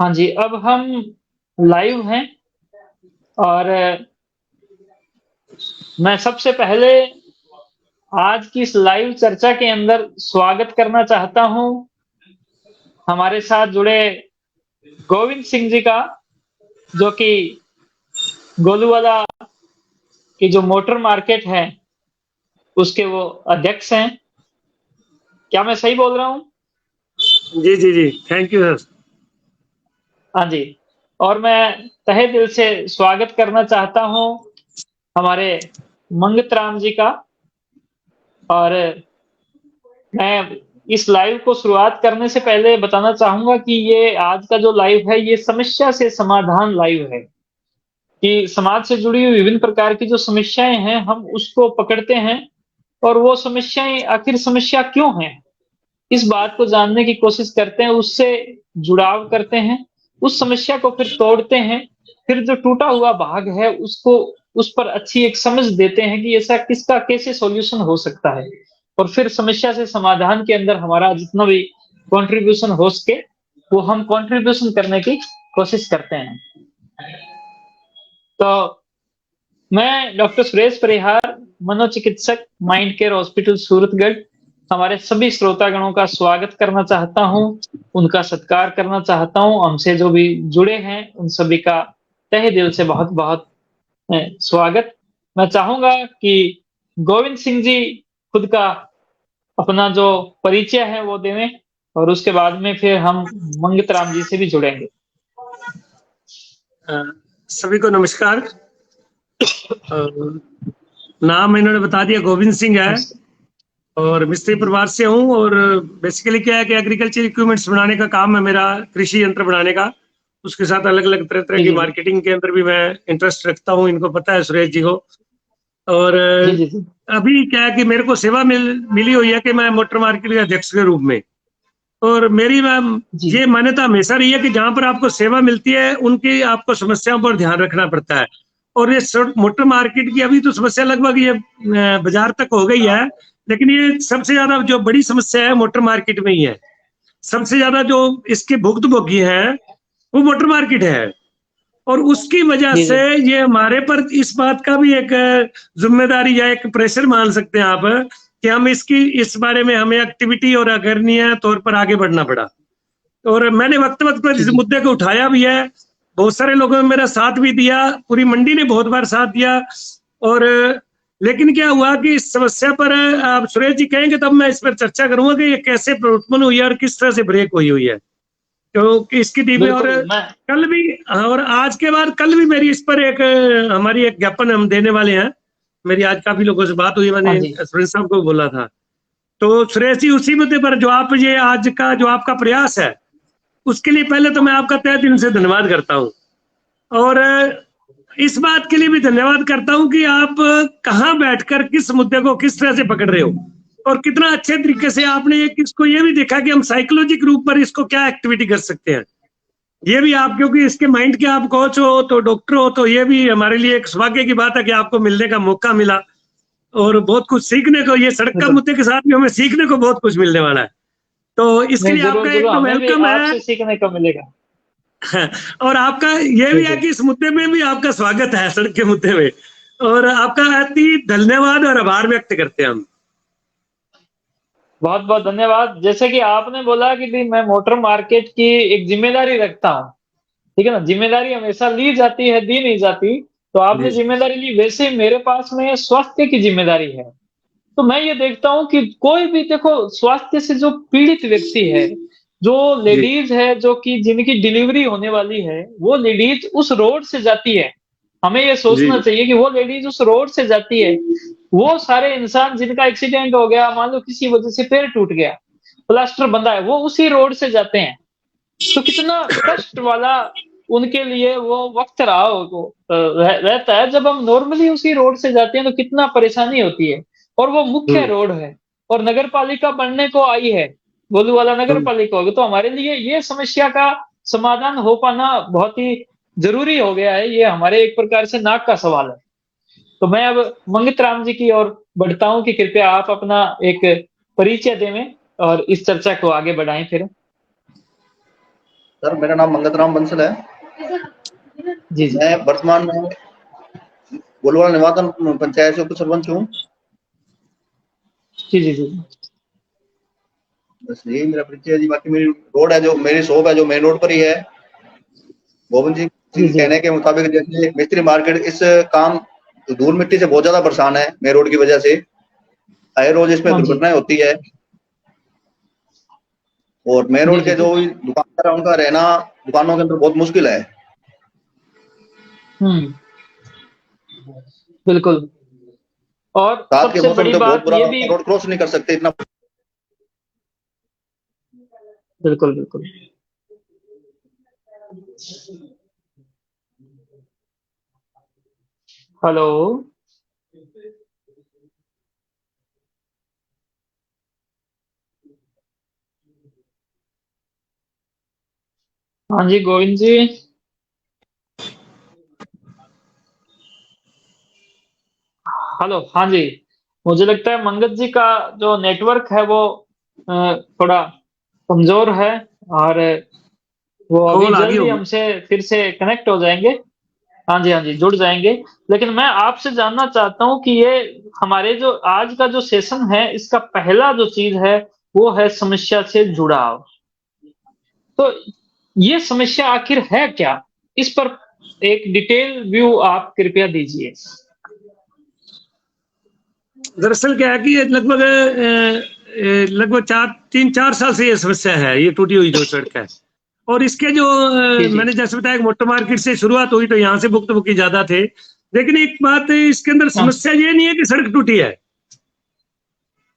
हाँ जी, अब हम लाइव हैं और मैं सबसे पहले आज की इस लाइव चर्चा के अंदर स्वागत करना चाहता हूँ हमारे साथ जुड़े गोविंद सिंह जी का, जो कि गोलूवाला की जो मोटर मार्केट है, उसके वो अध्यक्ष हैं। क्या मैं सही बोल रहा हूँ? जी जी जी, थैंक यू सर। हाँ जी, और मैं तहे दिल से स्वागत करना चाहता हूँ हमारे मंगत राम जी का। और मैं इस लाइव को शुरुआत करने से पहले बताना चाहूंगा कि ये आज का जो लाइव है, ये समस्या से समाधान लाइव है, कि समाज से जुड़ी हुई विभिन्न प्रकार की जो समस्याएं हैं, हम उसको पकड़ते हैं और वो समस्याएं आखिर समस्या क्यों हैं, इस बात को जानने की कोशिश करते हैं, उससे जुड़ाव करते हैं, उस समस्या को फिर तोड़ते हैं, फिर जो टूटा हुआ भाग है उसको उस पर अच्छी एक समझ देते हैं कि ऐसा किसका कैसे सॉल्यूशन हो सकता है, और फिर समस्या से समाधान के अंदर हमारा जितना भी कंट्रीब्यूशन हो सके वो हम कंट्रीब्यूशन करने की कोशिश करते हैं। तो मैं डॉक्टर सुरेश परिहार, मनोचिकित्सक, माइंड केयर हॉस्पिटल सूरतगढ़, हमारे सभी श्रोतागणों का स्वागत करना चाहता हूं, उनका सत्कार करना चाहता हूं। हमसे जो भी जुड़े हैं उन सभी का तहे दिल से बहुत बहुत स्वागत। मैं चाहूंगा कि गोविंद सिंह जी खुद का अपना जो परिचय है वो देवें, और उसके बाद में फिर हम मंगत राम जी से भी जुड़ेंगे। सभी को नमस्कार। नाम इन्होंने बता दिया, गोविंद सिंह है और मिस्त्री परिवार से हूँ। और बेसिकली क्या है कि एग्रीकल्चर इक्विपमेंट्स बनाने का काम है मेरा, कृषि यंत्र बनाने का। उसके साथ अलग अलग तरह तरह जी की जी मार्केटिंग के अंदर भी मैं इंटरेस्ट रखता हूँ, इनको पता है सुरेश जी को। और जी जी जी अभी क्या है कि मेरे को सेवा मिली हुई है कि मैं मोटर मार्केट के अध्यक्ष के रूप में। और मेरी मैम जी ये मान्यता हमेशा रही है कि जहां पर आपको सेवा मिलती है उनकी आपको समस्याओं पर ध्यान रखना पड़ता है। और ये मोटर मार्केट की अभी तो समस्या लगभग ये बाजार तक हो गई है, लेकिन ये सबसे ज्यादा जो बड़ी समस्या है मोटर मार्केट में ही है। सबसे ज्यादा जो इसके भुक्तभोगी हैं वो मोटर मार्केट है। और उसकी वजह जी से जी ये हमारे पर इस बात का भी एक जिम्मेदारी या एक प्रेशर मान सकते हैं आप, कि हम इसकी इस बारे में हमें एक्टिविटी और अग्रणीय तौर पर आगे बढ़ना पड़ा। और मैंने वक्त वक्त पर जी इस जी मुद्दे को उठाया भी है। बहुत सारे लोगों ने मेरा साथ भी दिया, पूरी मंडी ने बहुत बार साथ दिया। और लेकिन क्या हुआ कि इस समस्या पर आप सुरेश जी कहेंगे तब मैं इस पर चर्चा करूंगा कि ये कैसे उत्पन्न हुई है और किस तरह से ब्रेक हुई है। क्योंकि इसकी डीपी और बिल्कुल। मैं कल भी, और आज के बाद कल भी मेरी इस पर एक हमारी एक ज्ञापन हम देने वाले हैं। मेरी आज काफी लोगों से बात हुई, हाँ मैंने जी सुरेश साहब को बोला था। तो सुरेश जी उसी मुद्दे पर जो आप ये आज का जो आपका प्रयास है उसके लिए पहले तो मैं आपका तहे दिल से धन्यवाद करता हूँ। और इस बात के लिए भी धन्यवाद करता हूँ कि आप कहाँ बैठकर किस मुद्दे को किस तरह से पकड़ रहे हो, और कितना अच्छे तरीके से आपने इसको ये भी देखा कि हम साइकोलॉजिक रूप पर इसको क्या एक्टिविटी कर सकते हैं। ये भी आप, क्योंकि इसके माइंड के आप कोच हो तो डॉक्टर हो, तो ये भी हमारे लिए एक सौभाग्य की बात है कि आपको मिलने का मौका मिला। और बहुत कुछ सीखने को, ये सड़क का बिल्कुल। मुद्दे के साथ भी हमें सीखने को बहुत कुछ मिलने वाला है। तो इसके नहीं, लिए जरूर आपका जरूर, एक तो हमें भी वेलकम है। आपसे सीखने को मिलेगा। और आपका ये भी है बिल्कुल। कि इस मुद्दे में भी आपका स्वागत है, सड़क के मुद्दे में। और आपका अति धन्यवाद और आभार व्यक्त करते हैं हम। बहुत बहुत धन्यवाद। जैसे कि आपने बोला कि भी मैं मोटर मार्केट की एक जिम्मेदारी रखता हूँ, ठीक है ना। जिम्मेदारी हमेशा ली जाती है, दी नहीं जाती। तो आपने जी जिम्मेदारी ली, वैसे ही मेरे पास में स्वास्थ्य की जिम्मेदारी है। तो मैं ये देखता हूँ कि कोई भी, देखो, स्वास्थ्य से जो पीड़ित व्यक्ति है, जो जी लेडीज है, जो कि जिनकी डिलीवरी होने वाली है, वो लेडीज उस रोड से जाती है। हमें ये जी सोचना चाहिए कि वो लेडीज उस रोड से जाती है। वो सारे इंसान जिनका एक्सीडेंट हो गया, मान लो किसी वजह से पैर टूट गया, प्लास्टर बंधा है, वो उसी रोड से जाते हैं। तो कितना कष्ट वाला उनके लिए वो वक्त रहा हो रहता है। जब हम नॉर्मली उसी रोड से जाते हैं तो कितना परेशानी होती है। और वो मुख्य हम्म रोड है, और नगर पालिका बनने को आई है, गोलूवाला नगर हम्म पालिका होगी, तो हमारे लिए ये समस्या का समाधान हो पाना बहुत ही जरूरी हो गया है। ये हमारे एक प्रकार से नाक का सवाल है। तो मैं अब मंगित राम जी की ओर बढ़ता हूँ कि कृपया आप अपना एक परिचय दें और इस चर्चा को आगे बढ़ाएं फिर। सर मेरा नाम मंगतराम बंसल है। जी जी मैं वर्तमान में गोलवाड़ा निवातन पंचायत से उप सरपंच हूँ। जी जी जी बस यही मेरा परिचय है जी। बाकी मेरी रोड है, जो मेरी शॉप है, जो मेन रोड पर ही है। गोविंद जी जी के जी कहने के मुताबिक जैसे मिस्त्री मार्केट इस काम धूल मिट्टी से बहुत ज्यादा परेशान है मेन रोड की वजह से। आए रोज इसमें हाँ जी दुर्घटनाएं होती है और मेन जी रोड जी के जी जो भी दुकानदार है उनका रहना दुकानों के अंदर बहुत मुश्किल है। हम्म, बिल्कुल। और रात के सबसे मौसम बड़ी तो बहुत बात बुरा, ये भी, रोड क्रॉस नहीं कर सकते इतना। बिल्कुल बिल्कुल। हेलो। हाँ जी गोविंद जी। हेलो, हाँ जी। मुझे लगता है मंगत जी का जो नेटवर्क है वो थोड़ा कमजोर है, और वो अभी कॉल आ गई जल्द ही होगी। हमसे फिर से कनेक्ट हो जाएंगे। हाँ जी, हाँ जी, जुड़ जाएंगे। लेकिन मैं आपसे जानना चाहता हूँ कि ये हमारे जो आज का जो सेशन है, इसका पहला जो चीज है वो है समस्या से जुड़ाव। तो ये समस्या आखिर है क्या? इस पर एक डिटेल व्यू आप कृपया दीजिए। दरअसल क्या है कि ये लगभग 3-4 साल से ये समस्या है, ये टूटी हुई जो सड़क है। और इसके जो जी जी मैंने जैसे बताया कि मोटर मार्केट से शुरुआत हुई तो यहाँ से भुक्त बुकी ज्यादा थे। लेकिन एक बात है, इसके अंदर हाँ समस्या ये नहीं है कि सड़क टूटी है।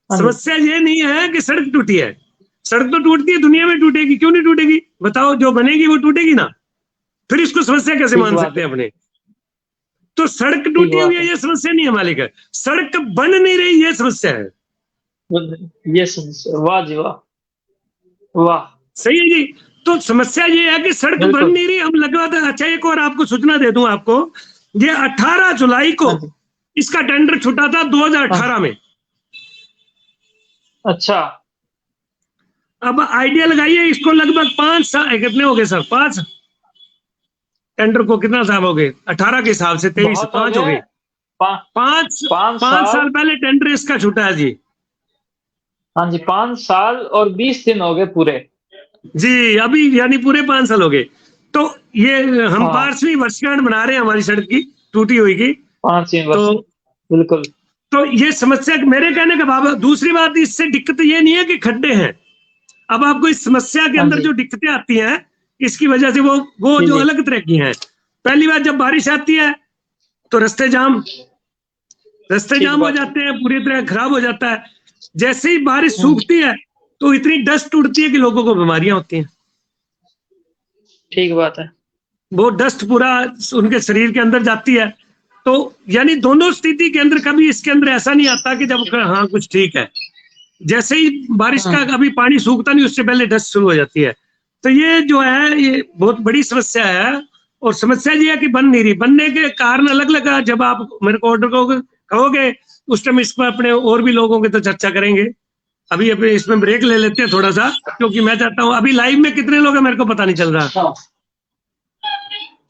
हाँ जी। समस्या ये नहीं है कि सड़क टूटी है। सड़क तो टूटती है, दुनिया में टूटेगी, क्यों नहीं टूटेगी? बताओ, जो बनेगी वो टूटेगी ना। फिर इसको समस्या कैसे ठीक मान बात सकते है। हैं अपने? तो सड़क ठीक टूटी हुई बात है है। ये समस्या नहीं है मालिक है। सड़क बन नहीं रही ये समस्या है। ये समस्या, वाह जी वाह। वाह। सही है जी। तो समस्या ये है कि सड़क बन बिल्कुल। नहीं रही, हम लगवाते। अच्छा, एक और आपको सूचना दे दूं आपको। ये 18 जुलाई को हाँ जी। इसका टेंडर छूटा था, हाँ। 2018 में। अच्छा। अब आइडिया लगाइए, इसको लगभग 5 साल कितने हो गए सर? 5 टेंडर को कितना साल हो गए? 18 के हिसाब से 23, बहुत हो 5 हो गए। गए। पा, 5 पाँच 5 साल साल पहले टेंडर इसका छूटा है जी। हाँ जी, 5 साल और 20 दिन हो गए पूरे। जी, अभी यानी पूरे 5 साल हो गए। तो ये हम हाँ, 5वीं वर्षगांठ मना रहे हैं हमारी सड़क की टूटी हुई की। 5 वर्ष। तो बिल्कुल। तो ये समस्या मेरे कहने का भाव। दूसरी बात, इससे दिक्कत ये नहीं है कि खड्डे हैं। अब आपको इस समस्या के हाँ अंदर जी। जो दिक्कतें आती हैं, इसकी वजह से वो जी जो जी। अलग तरह की हैं। पहली बात, जब बारिश आती है तो रास्ते ठीक जाम हो बात है। जाते हैं, पूरी तरह खराब हो जाता है। जैसे ही बारिश हम्म, सूखती है तो इतनी डस्ट उड़ती है कि लोगों को बीमारियां होती हैं। ठीक बात है। वो डस्ट पूरा उनके शरीर के अंदर जाती है। तो यानी दोनों स्थिति के अंदर कभी इसके अंदर ऐसा नहीं आता कि जब हाँ कुछ ठीक है। जैसे ही बारिश का हम्म, अभी पानी सूखता नहीं, उससे पहले डस्ट शुरू हो जाती है। तो ये जो है, ये बहुत बड़ी समस्या है। और समस्या ये है कि बन नहीं रही। बनने के कारण अलग अलग है। जब आप मेरे को ऑर्डर कहोगे उस टाइम इस पर अपने और भी लोगों की तो चर्चा करेंगे। अभी अभी इसमें ब्रेक ले लेते हैं थोड़ा सा, क्योंकि मैं चाहता हूँ, अभी लाइव में कितने लोग हैं मेरे को पता नहीं चल रहा हाँ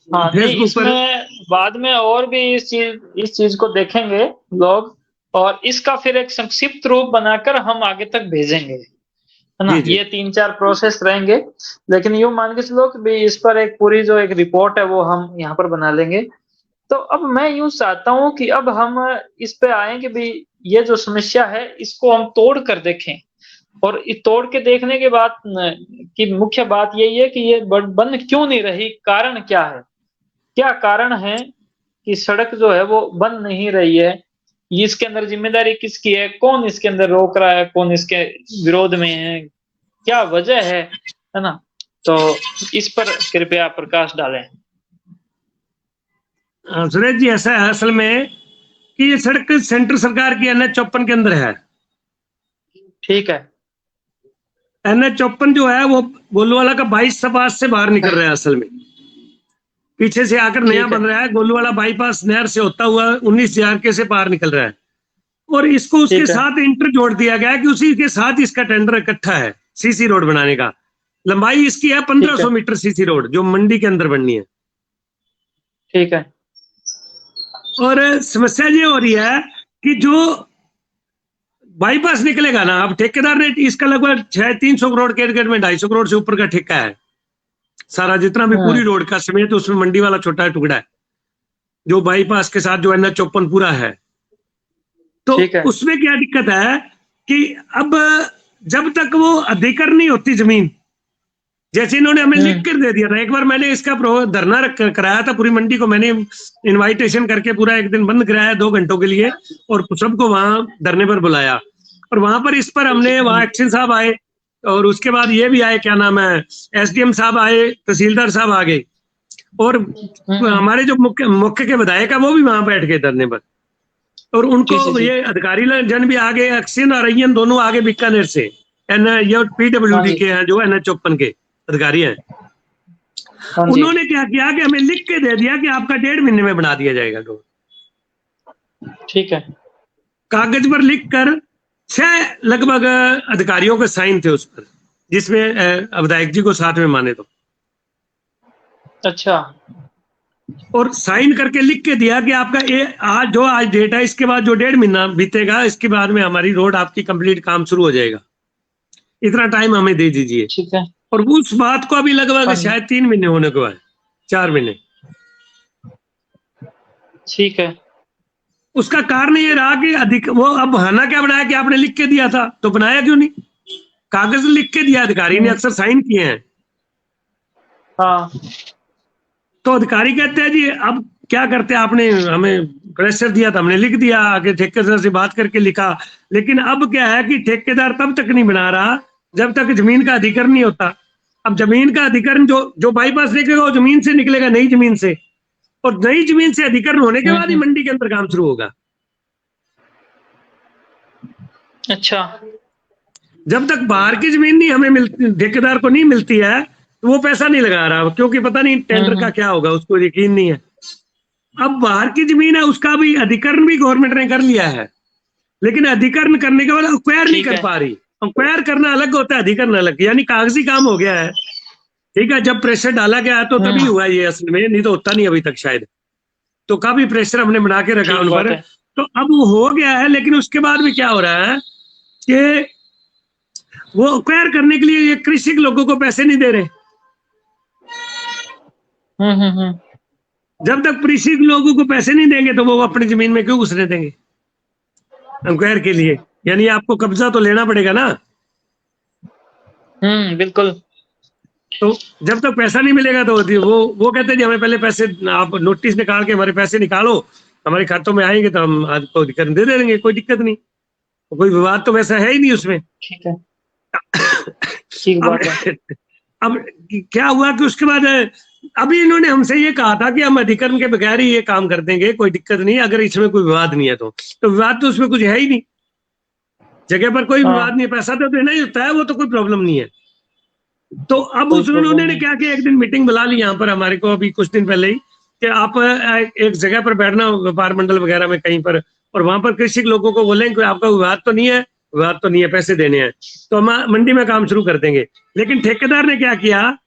हाँ, नहीं फेसबुक पर। इसमें बाद में और भी इस चीज को देखेंगे लोग, और इसका फिर एक संक्षिप्त रूप बनाकर हम आगे तक भेजेंगे, है ना। जी जी। ये 3-4 प्रोसेस रहेंगे, लेकिन यूं मान के चलो कि भी इस पर एक पूरी जो एक रिपोर्ट है वो हम यहाँ पर बना लेंगे। तो अब मैं यूं चाहता हूँ कि अब हम इस पे आए कि भी ये जो समस्या है इसको हम तोड़ कर देखें, और तोड़ के देखने के बाद की मुख्य बात यही है कि ये बन क्यों नहीं रही, कारण क्या है, क्या कारण है कि सड़क जो है वो बन नहीं रही है। ये इसके अंदर जिम्मेदारी किसकी है, कौन इसके अंदर रोक रहा है, कौन इसके विरोध में है, क्या वजह है ना। तो इस पर कृपया प्रकाश डालें। सुरेश जी, ऐसा है असल में कि ये सड़क सेंटर सरकार की NH 54 के अंदर है। ठीक है। NH 54 जो है वो गोलूवाला का 22 सपाट से बाहर निकल रहा है असल में। पीछे से आकर नया ठीक है। बन रहा है। गोलूवाला बाईपास नहर से होता हुआ 19 के से पार निकल रहा है। और इसको उसके ठीक है। साथ इंटर जोड़ दिया गया है कि उसी के साथ इसका टेंडर इकट्ठा है CC रोड बनाने का। लंबाई इसकी है 1500 मीटर सीसी रोड, जो मंडी के अंदर बननी है। ठीक है। और समस्या ये हो रही है कि जो बाईपास निकलेगा ना, अब ठेकेदार ने इसका लगभग 300 करोड़ के में 250 करोड़ से ऊपर का ठेका है सारा, जितना भी पूरी रोड का समेत, उसमें मंडी वाला छोटा टुकड़ा है जो बाईपास के साथ जो NH54 पूरा है। तो उसमें क्या दिक्कत है कि अब जब तक वो अधिकरण नहीं होती जमीन, जैसे इन्होंने हमें लिख कर दे दिया था, एक बार मैंने इसका धरना कराया था, पूरी मंडी को मैंने इनवाइटेशन करके पूरा एक दिन बंद कराया 2 घंटों के लिए, और सबको वहां धरने पर बुलाया, और वहां पर इस पर हमने, वहां एक्शन साहब आए, और उसके बाद ये भी आए, क्या नाम है, SDM साहब आए, तहसीलदार साहब आ गए, और हमारे जो मुख्य के विधायक है वो भी वहां बैठ गए धरने पर, और उनको ये अधिकारी जन भी आ गए, एक्शन और अय्यन दोनों आगे बीकानेर से, ये PWD के हैं जो NH54 के अधिकारी हैं। उन्होंने क्या किया कि हमें लिख के दे दिया कि आपका 1.5 महीने में बना दिया जाएगा रोड। ठीक है। कागज पर लिख कर 6 लगभग अधिकारियों के साइन थे उस पर, जिसमें विधायक जी को साथ में माने तो। अच्छा। और साइन करके लिख के दिया कि आपका आज डेट है, इसके बाद जो 1.5 महीना बीतेगा, इसके बाद में हमारी रोड आपकी कंप्लीट काम शुरू हो जाएगा, इतना टाइम हमें दे दीजिए। ठीक है। और उस बात को अभी लगभग शायद 3 महीने होने को है, 4 महीने। ठीक है। उसका कारण ये रहा कि वो अब बहाना क्या बनाया कि आपने लिख के दिया था, तो बनाया क्यों नहीं? कागज लिख के दिया, अधिकारी ने अक्सर साइन किए हैं। हाँ। तो अधिकारी कहते हैं जी अब क्या करते हैं, आपने हमें प्रेशर दिया था, हमने लिख दिया, आगे ठेकेदार से बात करके लिखा, लेकिन अब क्या है कि ठेकेदार तब तक नहीं बना रहा जब तक जमीन का अधिकरण नहीं होता। अब जमीन का अधिकरण जो बाईपास निकलेगा वो जमीन से निकलेगा, नई जमीन से, और नई जमीन से अधिकरण होने के बाद ही मंडी के अंदर काम शुरू होगा। अच्छा। जब तक बाहर की जमीन नहीं हमें मिलती, ठेकेदार को नहीं मिलती है, तो वो पैसा नहीं लगा रहा, क्योंकि पता नहीं टेंडर का क्या होगा, उसको यकीन नहीं है। अब बाहर की जमीन है, उसका भी अधिकरण भी गवर्नमेंट ने कर लिया है, लेकिन अधिकरण करने के बाद एक्वायर नहीं कर पा रही। एक्वायर करना अलग होता है, अधिकरण अलग, यानी कागजी काम हो गया है। ठीक है, जब प्रेशर डाला गया तो तभी हुआ ये, असल में नहीं तो होता नहीं अभी तक शायद। तो काफी प्रेशर हमने बना के रखा उन पर, तो अब वो हो गया है। लेकिन उसके बाद भी क्या हो रहा है कि वो एक्वायर करने के लिए ये कृषि लोगों को पैसे नहीं दे रहे। जब तक कृषि लोगों को पैसे नहीं देंगे तो वो अपनी जमीन में क्यों घुसने देंगे एक्वायर के लिए? यानी आपको कब्जा तो लेना पड़ेगा ना। बिल्कुल। तो जब तक पैसा नहीं मिलेगा तो वो कहते हैं हमें पहले पैसे, आप नोटिस निकाल के हमारे पैसे निकालो, हमारे खातों में आएंगे तो हम आपको दे देंगे, कोई दिक्कत नहीं, कोई विवाद तो वैसा है ही नहीं उसमें। ठीक है। ठीक बात है। अब क्या हुआ कि उसके बाद अभी इन्होंने हमसे ये कहा था कि हम अधिकरण के बगैर ही ये काम कर देंगे, कोई दिक्कत नहीं, अगर इसमें कोई विवाद नहीं है तो विवाद तो उसमें कुछ है ही नहीं, जगह पर कोई विवाद नहीं है, पैसा तो देना ही होता है, वो तो कोई प्रॉब्लम नहीं है। तो अब उन्होंने क्या किया, एक दिन मीटिंग बुला ली यहाँ पर हमारे को, अभी कुछ दिन पहले ही, कि आप एक जगह पर बैठना व्यापार मंडल वगैरह में कहीं पर, और वहां पर कृषि लोगों को बोलें कि आपका विवाद तो नहीं है, विवाद तो नहीं है, पैसे देने हैं तो हम मंडी में काम शुरू कर देंगे। लेकिन ठेकेदार ने क्या किया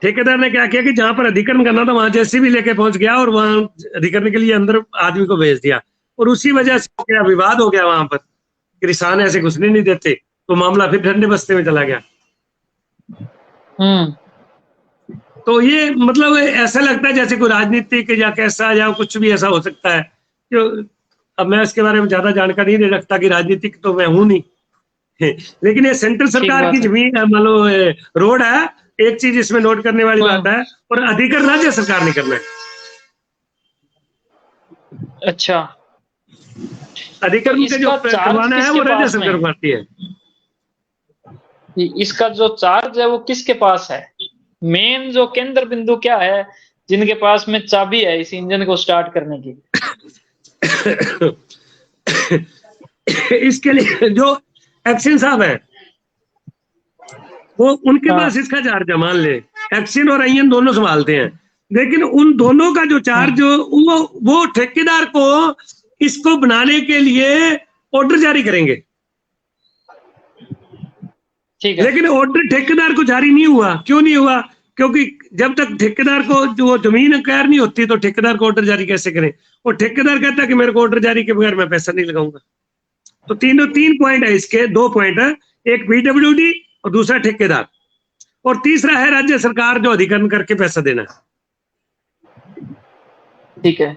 कि जहां पर अधिकरण करना था वहां जेसीबी लेके पहुंच गया, और वहां अधिकरण के लिए अंदर आदमी को भेज दिया, और उसी वजह से क्या विवाद हो गया वहां पर, किसान ऐसे घुसने नहीं देते, तो मामला फिर ठंडे बस्ते में चला गया। तो ये मतलब ऐसा लगता है जैसे कोई राजनीतिक या कैसा या कुछ भी ऐसा हो सकता है। तो अब मैं इसके बारे में ज्यादा जानकारी नहीं रखता कि राजनीतिक तो मैं हूं नहीं लेकिन ये सेंट्रल सरकार की जमीन मान लो रोड है, एक चीज इसमें नोट करने वाली बात है, और अधिकरण राज्य सरकार ने करना है। अच्छा। अधिकरण के जो करवाना है वो राज्य सरकार करती है। इसका जो चार्ज है वो किसके पास है? मेन जो केंद्र बिंदु क्या है जिनके पास में चाबी है इस इंजन को स्टार्ट करने की? इसके लिए जो एक्शन साहब है वो उनके पास इसका चार्ज है, मान ले एक्शन और अय्यन दोनों संभालते हैं, लेकिन उन दोनों का जो चार्ज वो ठेकेदार को इसको बनाने के लिए ऑर्डर जारी करेंगे। ठीक है। लेकिन ऑर्डर ठेकेदार को जारी नहीं हुआ। क्यों नहीं हुआ? क्योंकि जब तक ठेकेदार को जो जमीन क्लियर नहीं होती तो ठेकेदार को ऑर्डर जारी कैसे करें? और ठेकेदार कहता है कि मेरे को ऑर्डर जारी के बगैर मैं पैसा नहीं लगाऊंगा। तो तीन पॉइंट है इसके, 2 पॉइंट है, एक पीडब्ल्यूडी और दूसरा ठेकेदार, और तीसरा है राज्य सरकार जो अधिकरण करके पैसा देना है। ठीक है,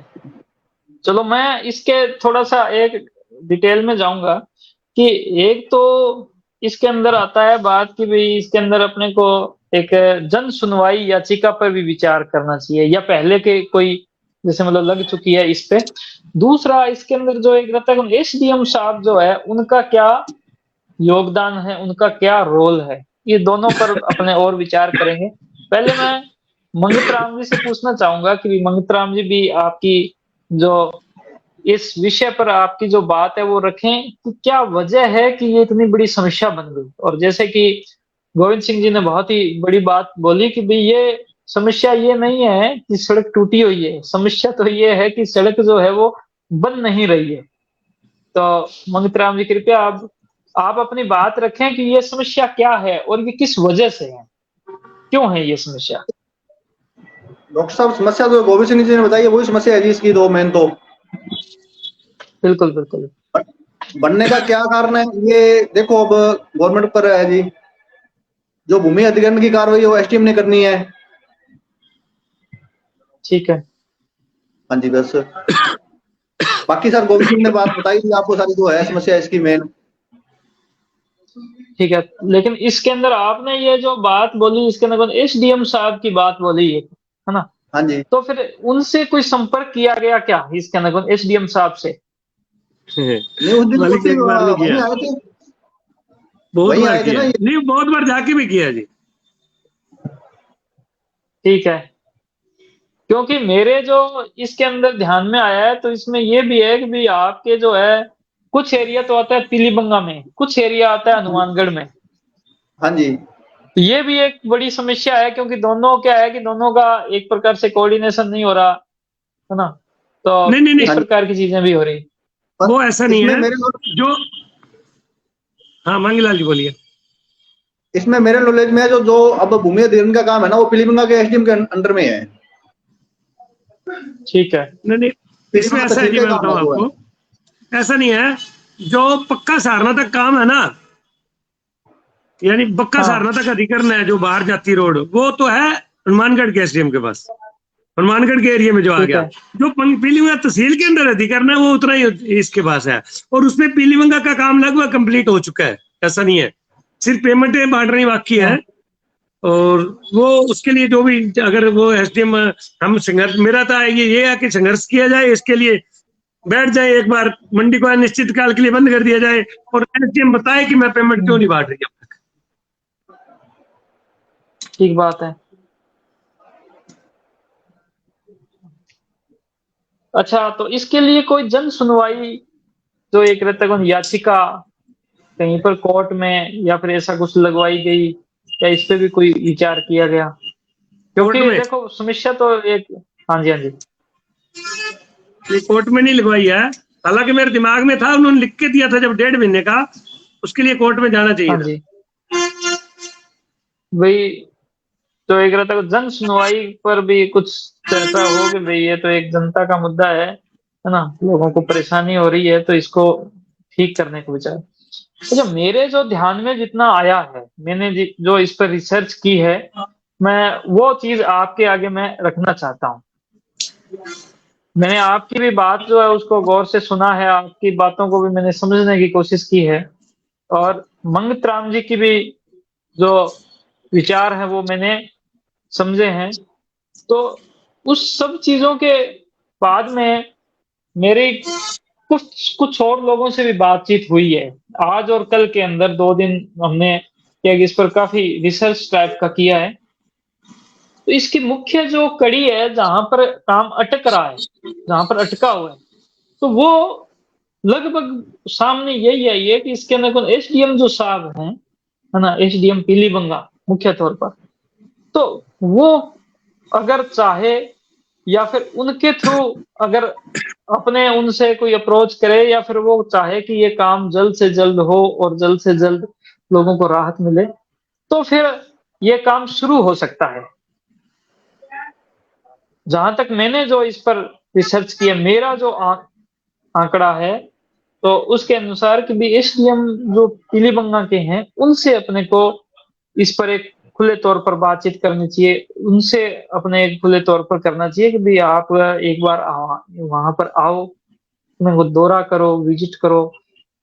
चलो मैं इसके थोड़ा सा एक डिटेल में जाऊंगा कि एक तो इसके अंदर आता है बात कि भाई इसके अंदर अपने को एक जन सुनवाई याचिका पर भी विचार करना चाहिए, या पहले के कोई जैसे मतलब लग चुकी है इस पे। दूसरा इसके अंदर जो एक रहता है एसडीएम साहब जो है उनका क्या योगदान है, उनका क्या रोल है, ये दोनों पर अपने और विचार करेंगे। पहले मैं मंगत राम जी से पूछना चाहूंगा कि मंगत राम जी भी आपकी जो इस विषय पर आपकी जो बात है वो रखें कि क्या वजह है कि ये इतनी बड़ी समस्या बन गई। और जैसे कि गोविंद सिंह जी ने बहुत ही बड़ी बात बोली कि भाई ये समस्या ये नहीं है कि सड़क टूटी हुई है, समस्या तो ये है कि सड़क जो है वो बन नहीं रही है। तो मंगत राम जी कृपया आप अपनी बात रखें कि ये समस्या क्या है और ये किस वजह से है, क्यों है ये समस्या। डॉक्टर साहब समस्या जो गोविंद सिंह जी ने बताई है वही समस्या है जी इसकी, दो मेन तो। बिल्कुल बिल्कुल। बनने का क्या कारण है ये देखो, अब गवर्नमेंट पर है जी, जो भूमि अधिग्रहण की कार्रवाई है वो एसडीएम ने करनी है। ठीक है। हाँ जी, बस बाकी सर गोविंद सिंह ने बात बताई थी आपको सारी, जो है समस्या इसकी मेन। ठीक है, लेकिन इसके अंदर आपने ये जो बात बोली इसके अंदर एसडीएम साहब की बात बोली है ना? हाँ जी। तो फिर उनसे कोई संपर्क किया गया क्या इसके अंदर एसडीएम साहब से? नहीं, उस दिन मालिक एक बार भी किया, आए थे, बहुत वही बार आए थे किया ना। नहीं, बहुत बार जाके भी किया जी। ठीक है, क्योंकि मेरे जो इसके अंदर ध्यान में आया है तो इसमें ये भी है कि भाई आपके जो है कुछ एरिया तो आता है पीलीबंगा में, कुछ एरिया आता है हनुमानगढ़ में। हाँ जी। तो ये भी एक बड़ी समस्या है क्योंकि दोनों क्या है कि दोनों का एक प्रकार से कोऑर्डिनेशन नहीं हो रहा है ना, तो नहीं, इस प्रकार की चीजें भी हो रही। वो ऐसा नहीं है मेरे जो। हाँ मंगीलाल जी बोलिए। इसमें मेरे नॉलेज में जो अब भूमि अधिग्रहण का काम है ना वो पीलीबंगा के एसडीएम के अंडर में है। ठीक है। नहीं, इसमें ऐसा है जी, मैं बताऊं आपको, ऐसा नहीं है। जो पक्का सहारना तक काम है ना, यानी पक्का सहारना तक अधिकरण है जो बाहर जाती रोड, वो तो है हनुमानगढ़ के एसडीएम के पास, हनुमानगढ़ के एरिया में जो आ गया। जो पीलीबंगा तहसील के अंदर अधिकरण है वो उतना ही इसके पास है, और उसमें पीलीबंगा का काम लगभग कंप्लीट हो चुका है। ऐसा नहीं है, सिर्फ पेमेंटें बांटनी बाकी है। और वो उसके लिए जो भी अगर वो एसडीएम हम संघर्ष, मेरा तो ये है कि संघर्ष किया जाए, इसके लिए बैठ जाए एक बार, मंडी को अनिश्चित काल के लिए बंद कर दिया जाए और एसडीएम बताए कि मैं पेमेंट क्यों नहीं बांट रही अब तक। ठीक बात है। अच्छा, तो इसके लिए कोई जन सुनवाई जो एक रहता है याचिका कहीं पर कोर्ट में या फिर ऐसा कुछ लगवाई गई, या इस पे भी कोई विचार किया गया? क्योंकि देखो समस्या तो एक, हाँ जी हाँ जी, ये कोर्ट में नहीं लगवाई है, हालांकि मेरे दिमाग में था, उन्होंने लिख के दिया था जब 1.5 महीने का, उसके लिए कोर्ट में जाना चाहिए। हाँ जी भाई, तो एक रहता है जन सुनवाई पर भी कुछ चर्चा हो कि भाई ये तो एक जनता का मुद्दा है ना, लोगों को परेशानी हो रही है तो इसको ठीक करने का विचार। अच्छा, मेरे जो ध्यान में जितना आया है, मैंने जो इस पर रिसर्च की है, मैं वो चीज आपके आगे मैं रखना चाहता हूँ। मैंने आपकी भी बात जो है उसको गौर से सुना है, आपकी बातों को भी मैंने समझने की कोशिश की है, और मंगत राम जी की भी जो विचार है वो मैंने समझे हैं। तो उस सब चीजों के बाद में मेरी कुछ और लोगों से भी बातचीत हुई है आज और कल के अंदर, 2 दिन हमने क्या इस पर काफी रिसर्च टाइप का किया है। तो इसकी मुख्य जो कड़ी है जहां पर काम अटक रहा है, जहां पर अटका हुआ है, तो वो लगभग सामने यही है ये कि इसके अंदर एसडीएम जो साहब हैं है ना, एसडीएम पीलीबंगा मुख्य तौर पर, तो वो अगर चाहे या फिर उनके थ्रू अगर अपने उनसे कोई अप्रोच करे, या फिर वो चाहे कि ये काम जल्द से जल्द हो और जल्द से जल्द लोगों को राहत मिले, तो फिर ये काम शुरू हो सकता है। जहाँ तक मैंने जो इस पर रिसर्च किया, मेरा जो आंकड़ा है, तो उसके अनुसार कि भी एसडीएम जो पीलीबंगा के हैं, उनसे अपने को इस पर एक खुले तौर पर बातचीत करनी चाहिए। उनसे अपने एक खुले तौर पर करना चाहिए कि भई आप एक बार वहाँ पर आओ, अपने को दौरा करो, विज़िट करो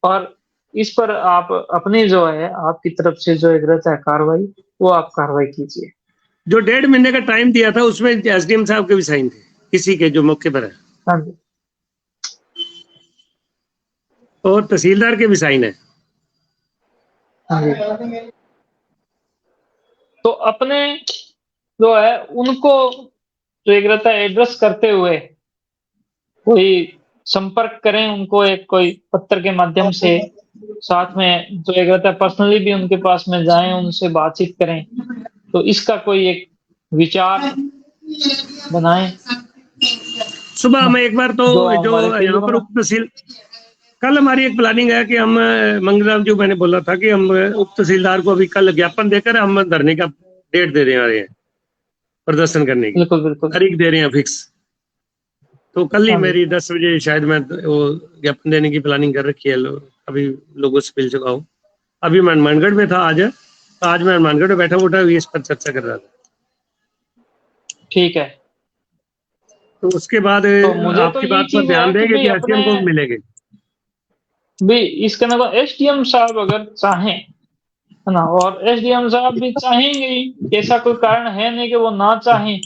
और इस पर आप अपनी जो है, आपकी तरफ से जो एक रहता है कार्रवाई, वो आप कार्रवाई कीजिए। जो 1.5 महीने का टाइम दिया था उसमें एसडीएम साहब के भी साइन थे, किसी के जो मौके पर है, हाँ जी। और तहसीलदार के भी साइन है। हाँ जी। तो अपने जो है उनको जो एक रहता है एड्रेस करते हुए कोई संपर्क करें, उनको एक कोई पत्र के माध्यम से, साथ में जो एक रहता है पर्सनली भी उनके पास में जाएँ, उनसे बातचीत करें। तो इसका कोई एक विचार बनाएँ। सुबह हम एक बार तो जो जो हमारे यहाँ पर उप तहसील, कल हमारी एक प्लानिंग है कि हम मंगलराम जो मैंने बोला था कि हम उप तहसीलदार को अभी कल ज्ञापन देकर हम धरने का डेट दे रहे हैं, प्रदर्शन करने की बिल्कुल, बिल्कुल। तारीख दे रहे हैं फिक्स। तो कल ही हाँ जी। मेरी 10 बजे शायद मैं वो ज्ञापन देने की प्लानिंग कर रखी है, अभी लोगों से मिल चुका हूँ। अभी मैं हनुमानगढ़ में था आज, तो आज मैं हनुमानगढ़ में बैठा उठा इस पर चर्चा कर रहा था। ठीक है। तो उसके बाद तो मुझे तो आपकी यही बात पर चीज़ है ध्यान कि देंगे भई कि अपने एसडीएम को भी मिलेंगे। भई इसके ना एसडीएम साहब अगर चाहें, है ना? और एसडीएम साहब भी चाहेंगे ही, ऐसा कोई कारण है नहीं कि वो ना चाहें।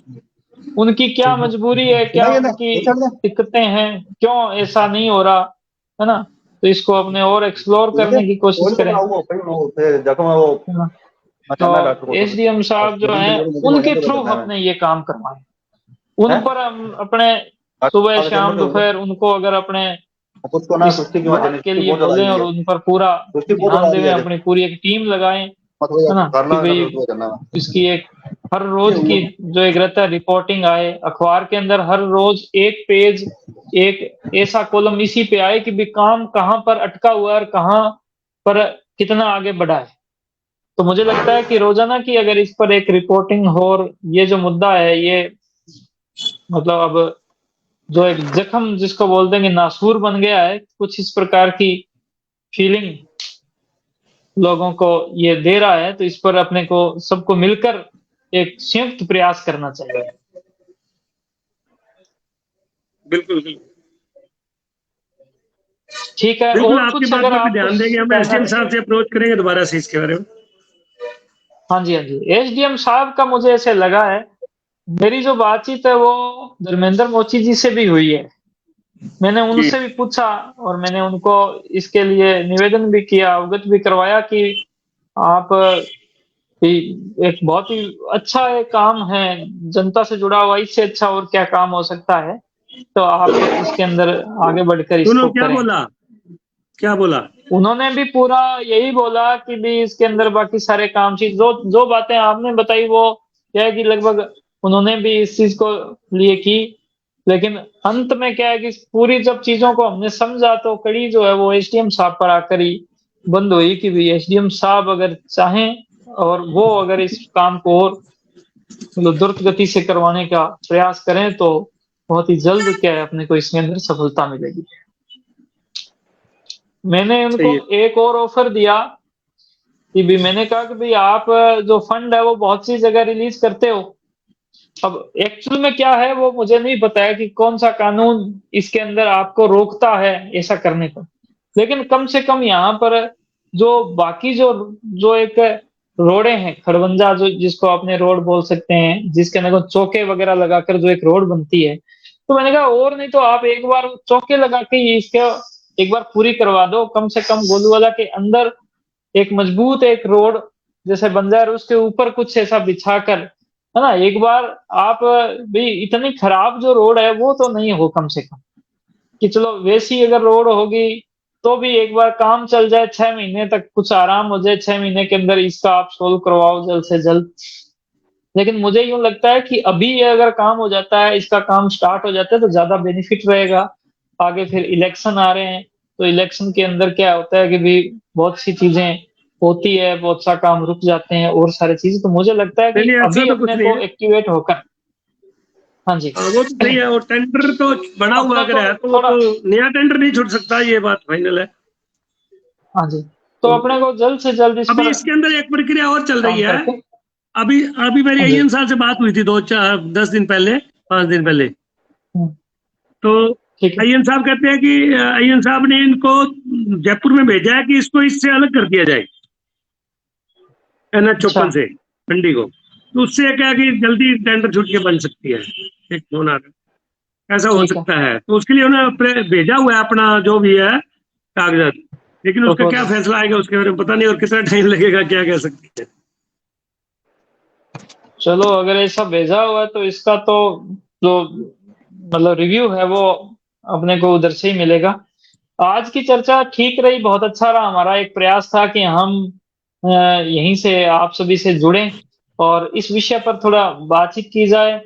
उनकी क्या मजबूरी है, क्या उनकी दिक्कतें हैं, क्यों ऐसा नहीं हो रहा, है ना? तो इसको अपने और एक्सप्लोर करने की कोशिश करें, है ना? तो एसडीएम साहब जो हैं, उनके थ्रू अपने ये काम करवाएँ। उन पर हम अपने सुबह, शाम, दोपहर उनको अगर अपने इस बात के लिए बोलें और उन पर पूरा ध्यान दें, अपनी पूरी एक टीम लगाएँ, है ना? कि भई इसकी एक हर रोज की जो एक रहता है रिपोर्टिंग आए, अखबार के अंदर हर रोज एक पेज, एक ऐसा कॉलम इसी पे आए कि भई काम कहाँ पर अटका हुआ है और कहाँ पर कितना आगे बढ़ा है। तो मुझे लगता है कि रोज़ाना की अगर इस पर एक रिपोर्टिंग हो और ये जो मुद्दा है, ये मतलब अब जो एक ज़ख्म जिसको बोल देंगे नासूर बन गया है, कुछ इस प्रकार की फीलिंग लोगों को ये दे रहा है, तो इस पर अपने को सबको मिलकर एक संयुक्त प्रयास करना चाहिए। बिल्कुल बिल्कुल ठीक है, बिल्कुल, और आपकी कुछ बात अगर पर भी आप ध्यान कुछ देंगे। हम कहना एसडीएम साहब से अप्रोच करेंगे दोबारा से इसके बारे में। हाँ जी, हाँ जी। एसडीएम साहब का मुझे ऐसे लगा है, मेरी जो बातचीत है वो धर्मेंद्र मोची जी से भी हुई है। मैंने जी उनसे भी पूछा और मैंने उनको इसके लिए निवेदन भी किया, अवगत भी करवाया कि आप कि एक बहुत ही अच्छा एक काम है, जनता से जुड़ा हुआ, इससे अच्छा और क्या काम हो सकता है? तो आप इसके अंदर आगे बढ़कर इसको उन्होंने क्या करें। बोला, क्या बोला? उन्होंने भी पूरा यही बोला कि भी इसके अंदर बाकी सारे काम चीज़ जो जो बातें आपने बताई वो क्या है कि लगभग उन्होंने भी इस चीज़ को लिए की। लेकिन अंत में क्या है कि पूरी जब चीज़ों को हमने समझा तो कड़ी जो है वो एसडीएम साहब पर आकर ही बंद हुई कि भई एसडीएम साहब अगर चाहें और वो अगर इस काम को और मतलब द्रुत गति से करवाने का प्रयास करें तो बहुत ही जल्द क्या है अपने को इसके अंदर सफलता मिलेगी। मैंने उनको सही है। एक और ऑफर दिया कि भी मैंने कहा कि भई आप जो फंड है वो बहुत सी जगह रिलीज करते हो। अब एक्चुअल में क्या है वो मुझे नहीं पता है कि कौन-सा कानून इसके अंदर आपको रोकता है ऐसा करने को। लेकिन कम से कम यहाँ पर जो बाकी जो जो एक रोडें हैं, खड़बंजा जो जिसको आपने रोड बोल सकते हैं, जिसके अंदर चौके वगैरह लगाकर जो एक रोड बनती है। तो मैंने कहा और नहीं तो आप एक बार चौके लगा के ही इसको एक बार पूरी करवा दो। कम से कम गोलूवाला के अंदर एक मजबूत एक रोड जैसे बन जाए और उसके ऊपर कुछ ऐसा बिछाकर, है ना? एक बार आप भी इतनी खराब जो रोड है वो तो नहीं हो कम से कम, कि चलो वैसी अगर रोड होगी तो भी एक बार काम चल जाए 6 महीने तक कुछ आराम हो जाए, 6 महीने के अंदर इसका आप सोल्व करवाओ जल्द से जल्द। लेकिन मुझे यूँ लगता है कि अभी ये अगर काम हो जाता है, इसका काम स्टार्ट हो जाता है तो ज़्यादा बेनिफिट रहेगा। आगे फिर इलेक्शन आ रहे हैं, तो इलेक्शन के अंदर क्या होता है कि भई बहुत सी चीज़ें होती है, बहुत सा काम रुक जाते हैं और सारी चीज़ें, तो मुझे लगता है कि नहीं, ऐसा अभी तो कुछ अपने नहीं को है। एक्टिवेट होकर, हाँ जी, वो तो सही है, और टेंडर तो बना हुआ अपने अगर को है तो वो थोड़ा, तो नया टेंडर नहीं छूट सकता, ये बात फाइनल है। हाँ जी, तो तो अपने को जल्द से जल्द इस अभी पर इसके अंदर एक प्रक्रिया और चल रही काम है। करके, अभी अभी मेरी हाँ जी, अय्यन साहब से बात हुई थी 10 दिन पहले, 5 दिन पहले। हुँ, तो ठीक है, अय्यन साहब कहते हैं कि अय्यन साहब ने इनको जयपुर में भेजा है कि इसको इससे अलग कर दिया जाए, NH अच्छा, ओपन से मंडी को। तो उससे क्या कि जल्दी टेंडर छूट के बन सकती है। एक फोन आ रहा है, ऐसा हो ठीक है, सकता है। तो उसके लिए उन्होंने भेजा हुआ है अपना जो भी है कागजात, लेकिन उसका क्या प्रपोज़ल। फैसला आएगा उसके बारे में पता नहीं, और कितना टाइम लगेगा क्या कह सकते हैं। चलो, अगर ऐसा भेजा हुआ है तो इसका तो जो मतलब रिव्यू है वो अपने को उधर से ही मिलेगा। आज की चर्चा ठीक रही, बहुत अच्छा रहा। हमारा एक प्रयास था कि हम यहीं से आप सभी से जुड़ें और इस विषय पर थोड़ा बातचीत की जाए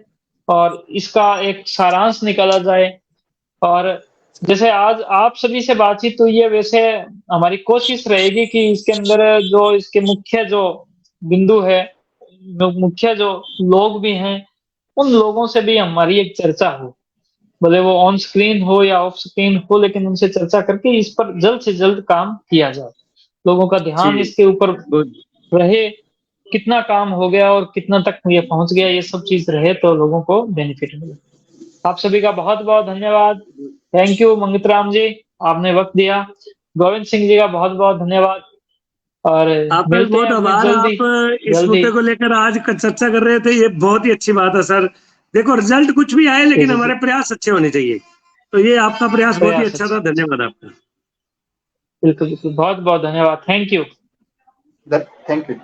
और इसका एक सारांश निकाला जाए। और जैसे आज आप सभी से बातचीत हुई है, वैसे हमारी कोशिश रहेगी कि इसके अंदर जो इसके मुख्य जो बिंदु है, जो मुख्य जो लोग भी हैं, उन लोगों से भी हमारी एक चर्चा हो। भले वो ऑन स्क्रीन हो या ऑफ स्क्रीन हो, लेकिन उनसे चर्चा करके इस पर जल्द से जल्द काम किया जाए। लोगों का ध्यान जी, इसके ऊपर गुड। रहे, कितना काम हो गया और कितना तक ये पहुँच गया, ये सब चीज़ रहे तो लोगों को बेनिफिट मिले। आप सभी का बहुत-बहुत धन्यवाद। थैंक यू मंगतराम जी, आपने वक़्त दिया। गोविंद सिंह जी का बहुत-बहुत धन्यवाद और आपका भी मिलते बहुत हैं अपनी आभार। जल्दी, आप इस जल्दी। मुद्दे को लेकर आज चर्चा कर रहे थे, ये बहुत ही अच्छी बात है सर। देखो, रिजल्ट कुछ भी आए जी, लेकिन जी, जी। हमारे प्रयास अच्छे होने चाहिए। तो ये आपका प्रयास बहुत ही प्रयास अच्छा था, अच्छे। धन्यवाद आपका। बिल्कुल, बिल्कुल। बहुत-बहुत धन्यवाद। Thank you. Thank you.